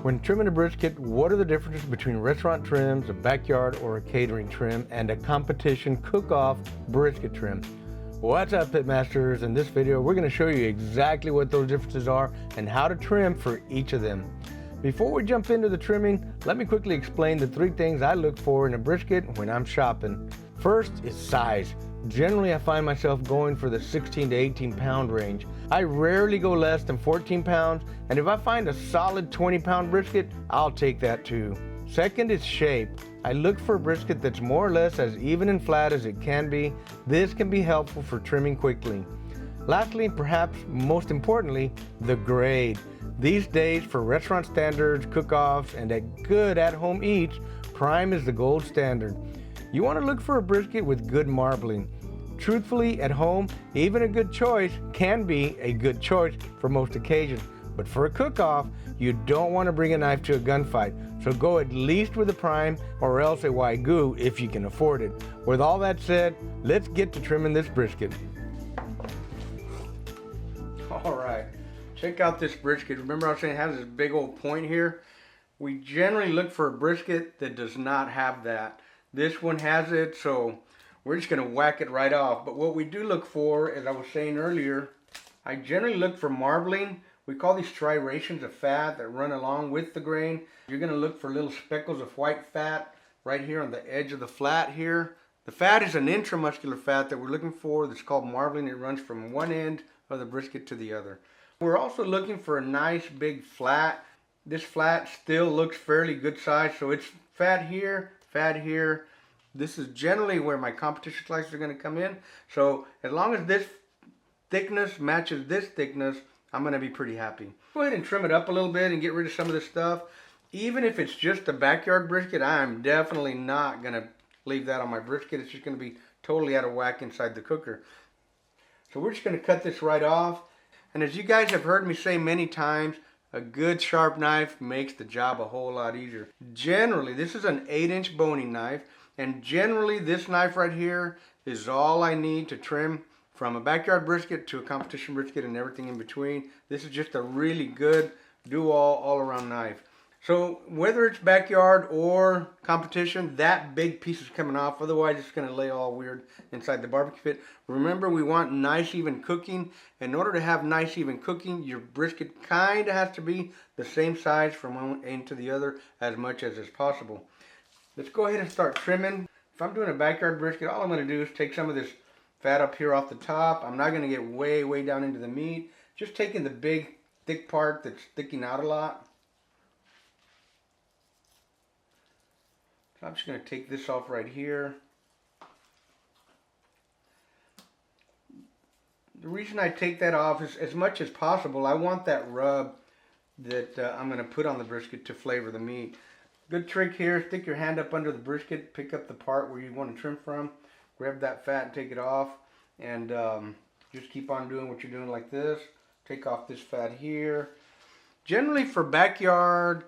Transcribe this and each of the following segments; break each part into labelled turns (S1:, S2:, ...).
S1: When trimming a brisket, what are the differences between restaurant trims, a backyard or a catering trim, and a competition cook-off brisket trim? What's up, Pitmasters? In this video, we're going to show you exactly what those differences are and how to trim for each of them. Before we jump into the trimming, let me quickly explain the 3 things I look for in a brisket when I'm shopping. First is size. Generally, I find myself going for the 16 to 18 pound range. I rarely go less than 14 pounds, and if I find a solid 20-pound brisket, I'll take that too. Second is shape. I look for a brisket that's more or less as even and flat as it can be. This can be helpful for trimming quickly. Lastly, perhaps most importantly, the grade. These days, for restaurant standards, cook-offs, and at good at-home eats, prime is the gold standard. You want to look for a brisket with good marbling. Truthfully, at home, even a good choice can be a good choice for most occasions. But for a cook-off, you don't want to bring a knife to a gunfight. So go at least with a prime or else a Wagyu if you can afford it. With all that said, let's get to trimming this brisket. All right, check out this brisket. Remember I was saying it has this big old point here? We generally look for a brisket that does not have that. This one has it, so we're just going to whack it right off. But what we do look for, as I was saying earlier, I generally look for marbling. We call these striations of fat that run along with the grain. You're going to look for little speckles of white fat right here on the edge of the flat here. The fat is an intramuscular fat that we're looking for that's called marbling. It runs from one end of the brisket to the other. We're also looking for a nice big flat. This flat still looks fairly good size, so it's fat here, fat here. This is generally where my competition slices are going to come in. So as long as this thickness matches this thickness, I'm going to be pretty happy. Go ahead and trim it up a little bit and get rid of some of this stuff. Even if it's just a backyard brisket, I'm definitely not going to leave that on my brisket. It's just going to be totally out of whack inside the cooker. So we're just going to cut this right off. And as you guys have heard me say many times, a good sharp knife makes the job a whole lot easier. Generally, this is an 8-inch boning knife. And generally, this knife right here is all I need to trim from a backyard brisket to a competition brisket and everything in between. This is just a really good all-around knife. So whether it's backyard or competition, that big piece is coming off. Otherwise, it's going to lay all weird inside the barbecue pit. Remember, we want nice, even cooking. In order to have nice, even cooking, your brisket kind of has to be the same size from one end to the other as much as is possible. Let's go ahead and start trimming. If I'm doing a backyard brisket, all I'm going to do is take some of this fat up here off the top. I'm not going to get way down into the meat. Just taking the big, thick part that's sticking out a lot. So I'm just going to take this off right here. The reason I take that off is as much as possible, I want that rub that I'm going to put on the brisket to flavor the meat. Good trick here, stick your hand up under the brisket, pick up the part where you want to trim from, grab that fat and take it off, and just keep on doing what you're doing like this. Take off this fat here. Generally for backyard,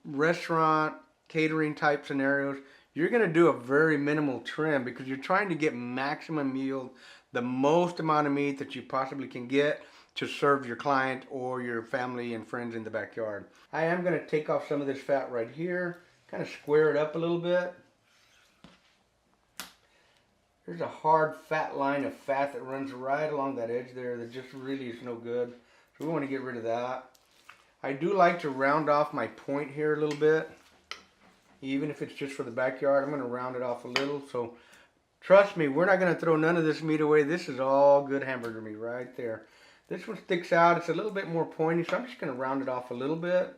S1: restaurant, catering type scenarios, you're going to do a very minimal trim because you're trying to get maximum yield, the most amount of meat that you possibly can get to serve your client or your family and friends in the backyard. I am going to take off some of this fat right here, kind of square it up a little bit. There's a hard fat line of fat that runs right along that edge there that just really is no good. So we want to get rid of that. I do like to round off my point here a little bit. Even if it's just for the backyard, I'm going to round it off a little. So trust me, we're not going to throw none of this meat away. This is all good hamburger meat right there. This one sticks out. It's a little bit more pointy, so I'm just going to round it off a little bit.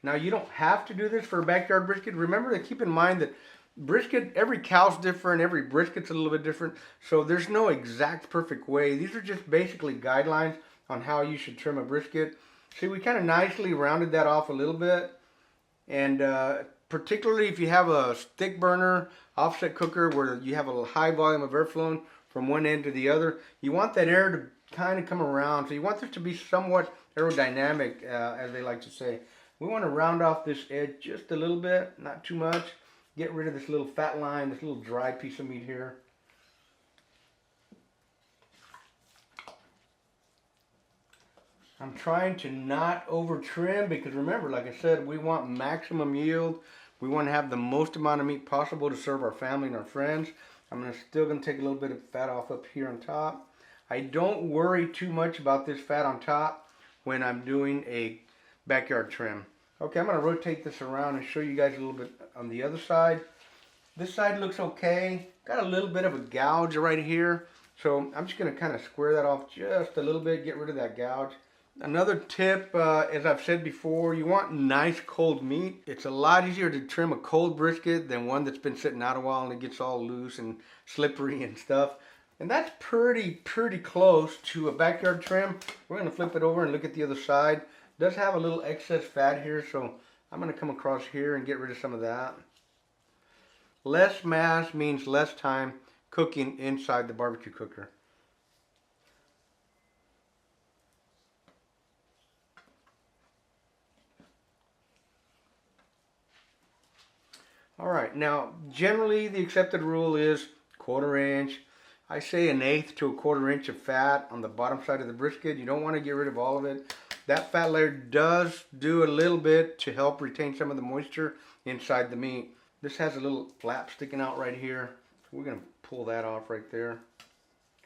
S1: Now, you don't have to do this for a backyard brisket. Remember to keep in mind that brisket, every cow's different, every brisket's a little bit different, so there's no exact perfect way. These are just basically guidelines on how you should trim a brisket. See, we kind of nicely rounded that off a little bit, and particularly if you have a stick burner, offset cooker where you have a high volume of air flowing from one end to the other, you want that air to kind of come around. So you want this to be somewhat aerodynamic, as they like to say. We want to round off this edge just a little bit, not too much. Get rid of this little fat line, this little dry piece of meat here. I'm trying to not over trim because remember, like I said, we want maximum yield. We want to have the most amount of meat possible to serve our family and our friends. Still gonna take a little bit of fat off up here on top. I don't worry too much about this fat on top when I'm doing a backyard trim. Okay, I'm gonna rotate this around and show you guys a little bit on the other side. This side looks okay. Got a little bit of a gouge right here. So I'm just gonna kind of square that off just a little bit, get rid of that gouge. Another tip, as I've said before, you want nice cold meat. It's a lot easier to trim a cold brisket than one that's been sitting out a while and it gets all loose and slippery and stuff. And that's pretty close to a backyard trim. We're gonna flip it over and look at the other side. It does have a little excess fat here, so I'm gonna come across here and get rid of some of that. Less mass means less time cooking inside the barbecue cooker. Alright, now generally the accepted rule is 1/4 inch. I say 1/8 to 1/4 inch of fat on the bottom side of the brisket. You don't want to get rid of all of it. That fat layer does do a little bit to help retain some of the moisture inside the meat. This has a little flap sticking out right here. We're going to pull that off right there.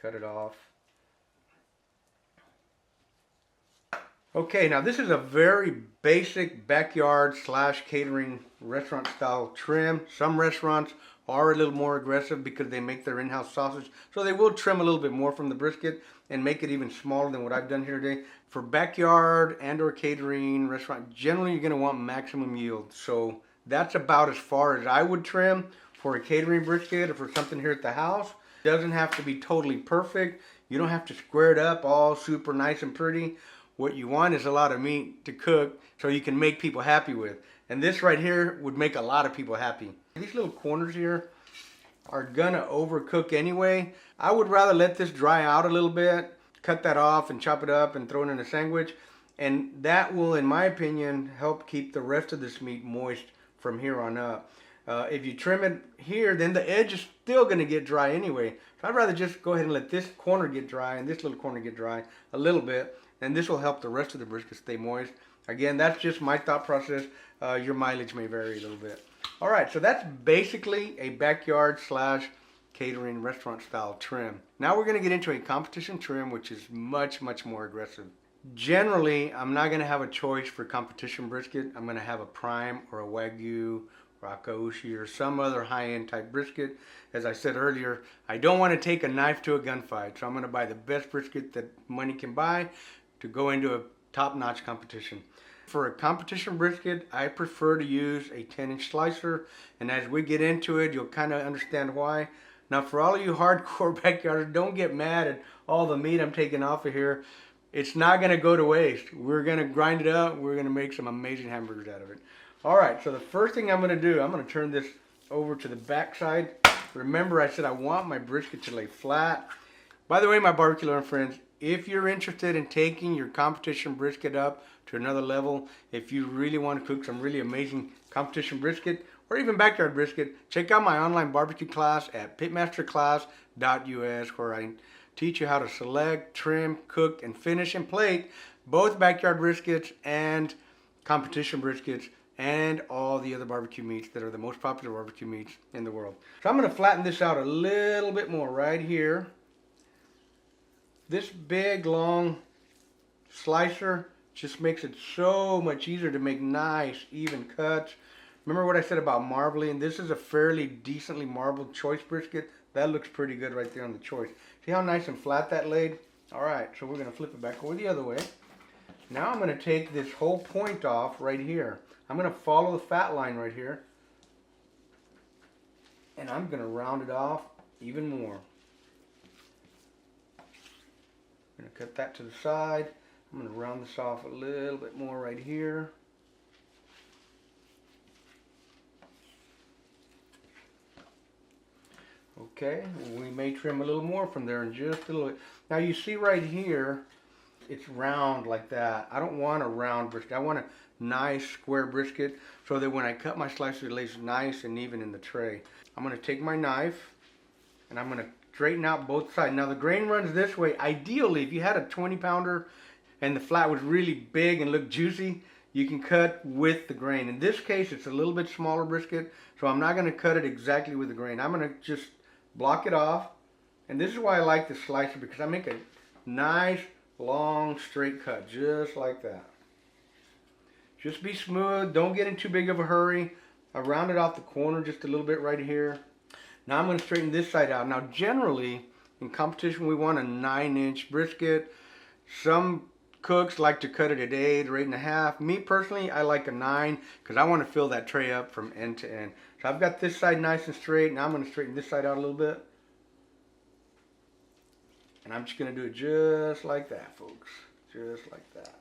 S1: Cut it off. Okay, now this is a very basic backyard / catering restaurant style trim. Some restaurants are a little more aggressive because they make their in-house sausage. So they will trim a little bit more from the brisket and make it even smaller than what I've done here today. For backyard and or catering restaurant, generally you're going to want maximum yield. So that's about as far as I would trim for a catering brisket or for something here at the house. It doesn't have to be totally perfect. You don't have to square it up all super nice and pretty. What you want is a lot of meat to cook so you can make people happy with. And this right here would make a lot of people happy. These little corners here are gonna overcook anyway. I would rather let this dry out a little bit, cut that off and chop it up and throw it in a sandwich. And that will, in my opinion, help keep the rest of this meat moist from here on up. If you trim it here, then the edge is still gonna get dry anyway. So I'd rather just go ahead and let this corner get dry and this little corner get dry a little bit. And this will help the rest of the brisket stay moist. Again, that's just my thought process. Your mileage may vary a little bit. All right, so that's basically a backyard / catering restaurant style trim. Now we're gonna get into a competition trim, which is much more aggressive. Generally, I'm not gonna have a choice for competition brisket. I'm gonna have a prime or a Wagyu, Rakaushi, or some other high-end type brisket. As I said earlier, I don't want to take a knife to a gunfight, so I'm gonna buy the best brisket that money can buy to go into a top-notch competition. For a competition brisket, I prefer to use a 10-inch slicer, and as we get into it, you'll kind of understand why. Now, for all of you hardcore backyarders, don't get mad at all the meat I'm taking off of here. It's not going to go to waste. We're going to grind it up. We're going to make some amazing hamburgers out of it. All right, so the first thing I'm going to do, I'm going to turn this over to the back side. Remember, I said I want my brisket to lay flat. By the way, my barbecue loving friends, if you're interested in taking your competition brisket up to another level, if you really want to cook some really amazing competition brisket or even backyard brisket, check out my online barbecue class at pitmasterclass.us, where I teach you how to select, trim, cook, and finish and plate both backyard briskets and competition briskets and all the other barbecue meats that are the most popular barbecue meats in the world. So I'm going to flatten this out a little bit more right here. This big, long slicer just makes it so much easier to make nice, even cuts. Remember what I said about marbling? This is a fairly decently marbled choice brisket. That looks pretty good right there on the choice. See how nice and flat that laid? All right, so we're going to flip it back over the other way. Now I'm going to take this whole point off right here. I'm going to follow the fat line right here. And I'm going to round it off even more. I'm going to cut that to the side. I'm going to round this off a little bit more right here. Okay, we may trim a little more from there in just a little bit. Now you see right here, it's round like that. I don't want a round brisket. I want a nice square brisket so that when I cut my slices, it lays nice and even in the tray. I'm going to take my knife and I'm going to straighten out both sides. Now the grain runs this way. Ideally, if you had a 20 pounder and the flat was really big and looked juicy, you can cut with the grain. In this case, it's a little bit smaller brisket, so I'm not going to cut it exactly with the grain. I'm going to just block it off. And this is why I like the slicer, because I make a nice, long, straight cut, just like that. Just be smooth. Don't get in too big of a hurry. I rounded off the corner just a little bit right here. Now I'm going to straighten this side out. Now generally, in competition, we want a 9-inch brisket. Some cooks like to cut it at 8 or 8.5. Me personally, I like a 9 because I want to fill that tray up from end to end. So I've got this side nice and straight. Now I'm going to straighten this side out a little bit. And I'm just going to do it just like that, folks. Just like that.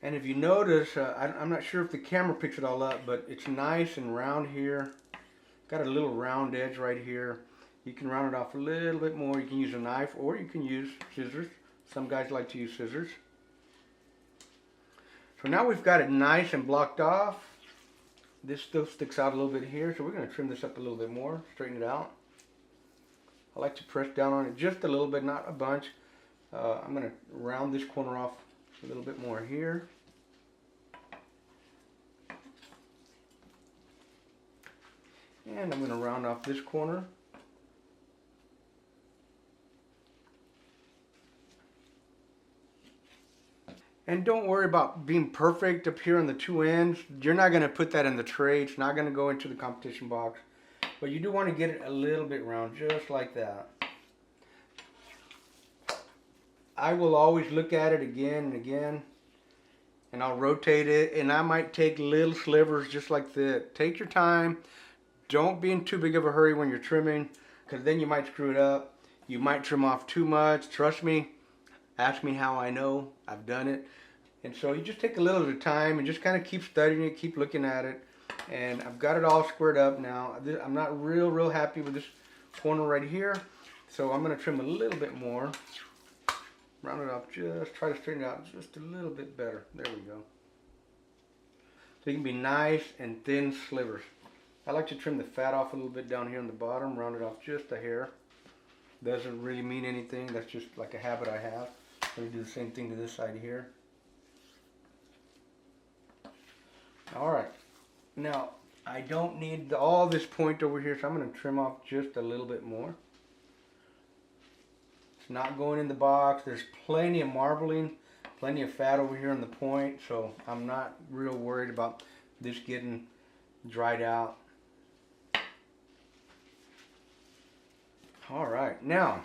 S1: And if you notice, I'm not sure if the camera picks it all up, but it's nice and round here. Got a little round edge right here. You can round it off a little bit more. You can use a knife or you can use scissors. Some guys like to use scissors. So now we've got it nice and blocked off. This still sticks out a little bit here, so we're going to trim this up a little bit more, straighten it out. I like to press down on it just a little bit, not a bunch. I'm going to round this corner off a little bit more here. And I'm going to round off this corner. And don't worry about being perfect up here on the two ends. You're not going to put that in the tray. It's not going to go into the competition box. But you do want to get it a little bit round, just like that. I will always look at it again and again. And I'll rotate it. And I might take little slivers just like that. Take your time. Don't be in too big of a hurry when you're trimming, because then you might screw it up. You might trim off too much. Trust me. Ask me how I know. I've done it. And so you just take a little at a time and just kind of keep studying it, keep looking at it. And I've got it all squared up now. I'm not real happy with this corner right here. So I'm going to trim a little bit more. Round it off, just try to straighten it out just a little bit better. There we go. So you can be nice and thin slivers. I like to trim the fat off a little bit down here on the bottom, round it off just a hair. Doesn't really mean anything, that's just like a habit I have. Let me do the same thing to this side here. Alright, now I don't need all this point over here, so I'm going to trim off just a little bit more. It's not going in the box. There's plenty of marbling, plenty of fat over here on the point, so I'm not real worried about this getting dried out. Alright, now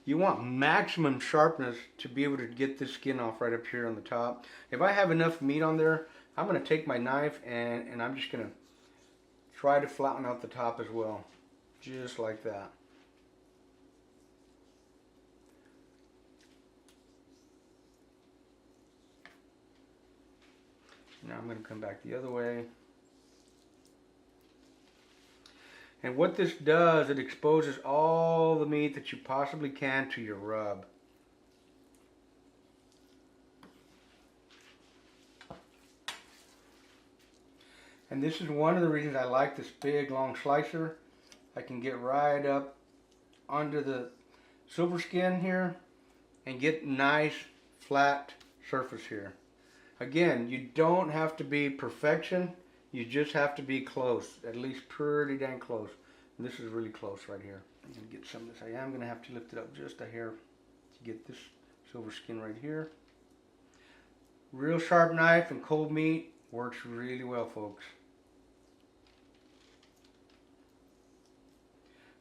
S1: you want maximum sharpness to be able to get this skin off right up here on the top. If I have enough meat on there, I'm going to take my knife and I'm just going to try to flatten out the top as well. Just like that. Now I'm going to come back the other way. And what this does, it exposes all the meat that you possibly can to your rub. And this is one of the reasons I like this big long slicer. I can get right up under the silver skin here and get nice flat surface here. Again, you don't have to be perfection. You just have to be close, at least pretty dang close. And this is really close right here. I'm going to get some of this. I am going to have to lift it up just a hair to get this silver skin right here. Real sharp knife and cold meat works really well, folks.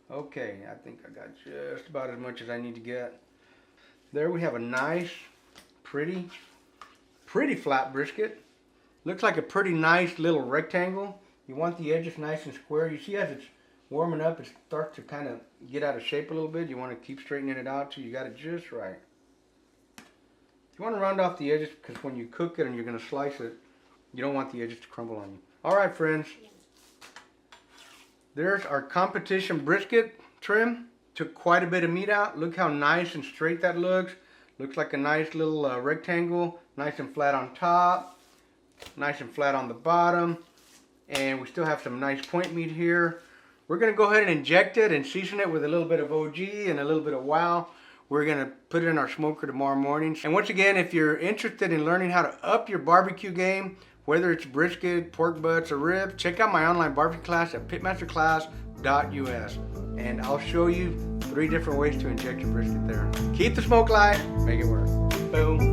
S1: Okay, I think I got just about as much as I need to get. There we have a nice, pretty flat brisket. Looks like a pretty nice little rectangle. You want the edges nice and square. You see as it's warming up, it starts to kind of get out of shape a little bit. You want to keep straightening it out till you got it just right. You want to round off the edges because when you cook it and you're going to slice it, you don't want the edges to crumble on you. Alright friends, there's our competition brisket trim. Took quite a bit of meat out. Look how nice and straight that looks. Looks like a nice little rectangle. Nice and flat on top. Nice and flat on the bottom. And we still have some nice point meat here. We're going to go ahead and inject it and season it with a little bit of OG and a little bit of Wow. We're gonna put it in our smoker tomorrow morning. And once again, if you're interested in learning how to up your barbecue game, whether it's brisket, pork butts, or ribs, check out my online barbecue class at pitmasterclass.us. And I'll show you 3 different ways to inject your brisket there. Keep the smoke light, make it work. Boom.